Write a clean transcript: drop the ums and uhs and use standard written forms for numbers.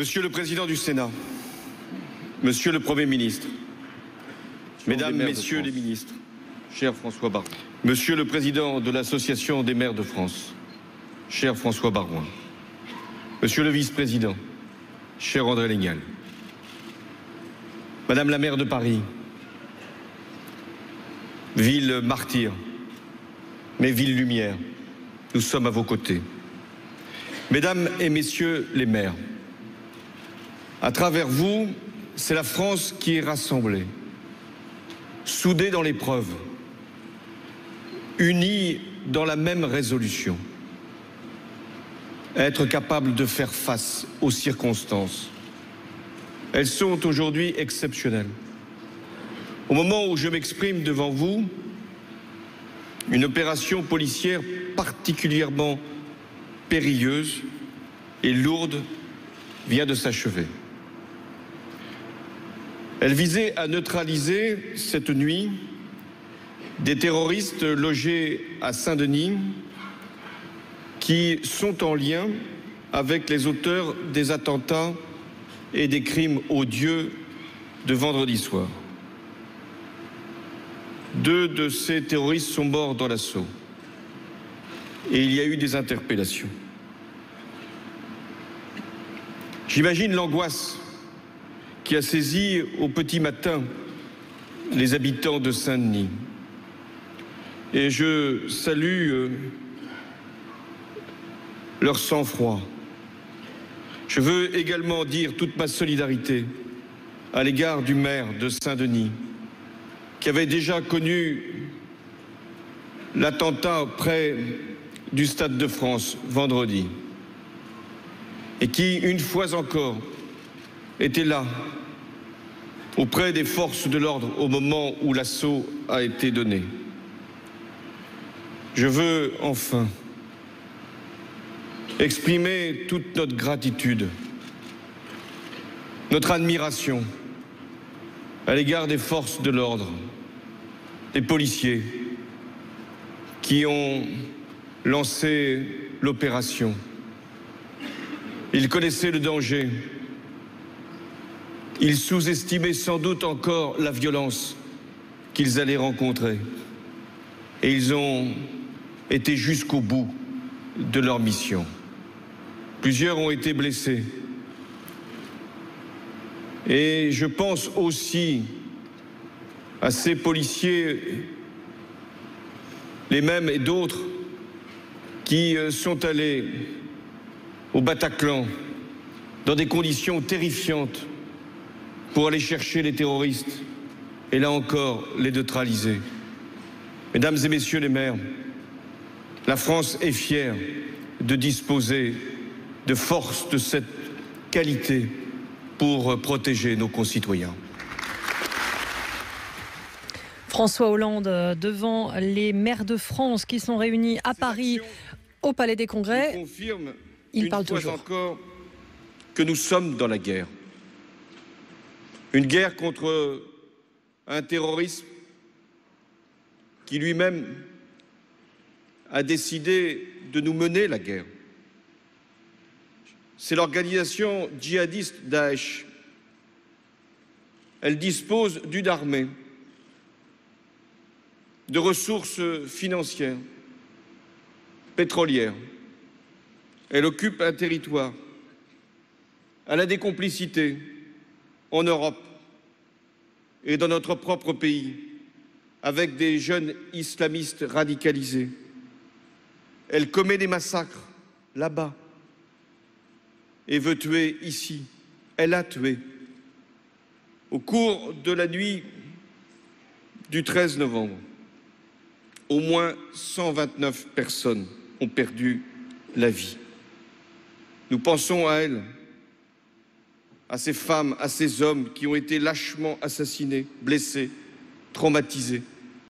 Monsieur le Président du Sénat, Monsieur le Premier ministre, Mesdames, Messieurs les ministres, cher François Baroin, Monsieur le Président de l'Association des maires de France, cher François Baroin, Monsieur le Vice-président, cher André Lénial, Madame la maire de Paris, ville martyre, mais ville lumière, nous sommes à vos côtés. Mesdames et Messieurs les maires, à travers vous, c'est la France qui est rassemblée, soudée dans l'épreuve, unie dans la même résolution, être capable de faire face aux circonstances. Elles sont aujourd'hui exceptionnelles. Au moment où je m'exprime devant vous, une opération policière particulièrement périlleuse et lourde vient de s'achever. Elle visait à neutraliser cette nuit des terroristes logés à Saint-Denis qui sont en lien avec les auteurs des attentats et des crimes odieux de vendredi soir. 2 de ces terroristes sont morts dans l'assaut et il y a eu des interpellations. J'imagine l'angoisse qui a saisi au petit matin les habitants de Saint-Denis. Et je salue leur sang-froid. Je veux également dire toute ma solidarité à l'égard du maire de Saint-Denis, qui avait déjà connu l'attentat près du Stade de France vendredi, et qui, une fois encore, était là, auprès des forces de l'ordre au moment où l'assaut a été donné. Je veux enfin exprimer toute notre gratitude, notre admiration à l'égard des forces de l'ordre, des policiers qui ont lancé l'opération. Ils connaissaient le danger. Ils sous-estimaient sans doute encore la violence qu'ils allaient rencontrer. Et ils ont été jusqu'au bout de leur mission. Plusieurs ont été blessés. Et je pense aussi à ces policiers, les mêmes et d'autres, qui sont allés au Bataclan dans des conditions terrifiantes pour aller chercher les terroristes et là encore les neutraliser. Mesdames et Messieurs les maires, la France est fière de disposer de forces de cette qualité pour protéger nos concitoyens. François Hollande devant les maires de France qui sont réunis à Paris au Palais des Congrès. Il confirme Il une parle fois toujours. encore que nous sommes dans la guerre. Une guerre contre un terrorisme qui lui-même a décidé de nous mener la guerre. C'est l'organisation djihadiste Daesh. Elle dispose d'une armée, de ressources financières, pétrolières. Elle occupe un territoire. Elle a des complicités en Europe et dans notre propre pays avec des jeunes islamistes radicalisés. Elle commet des massacres là-bas et veut tuer ici. Elle a tué. Au cours de la nuit du 13 novembre, au moins 129 personnes ont perdu la vie. Nous pensons à elles, à ces femmes, à ces hommes qui ont été lâchement assassinés, blessés, traumatisés.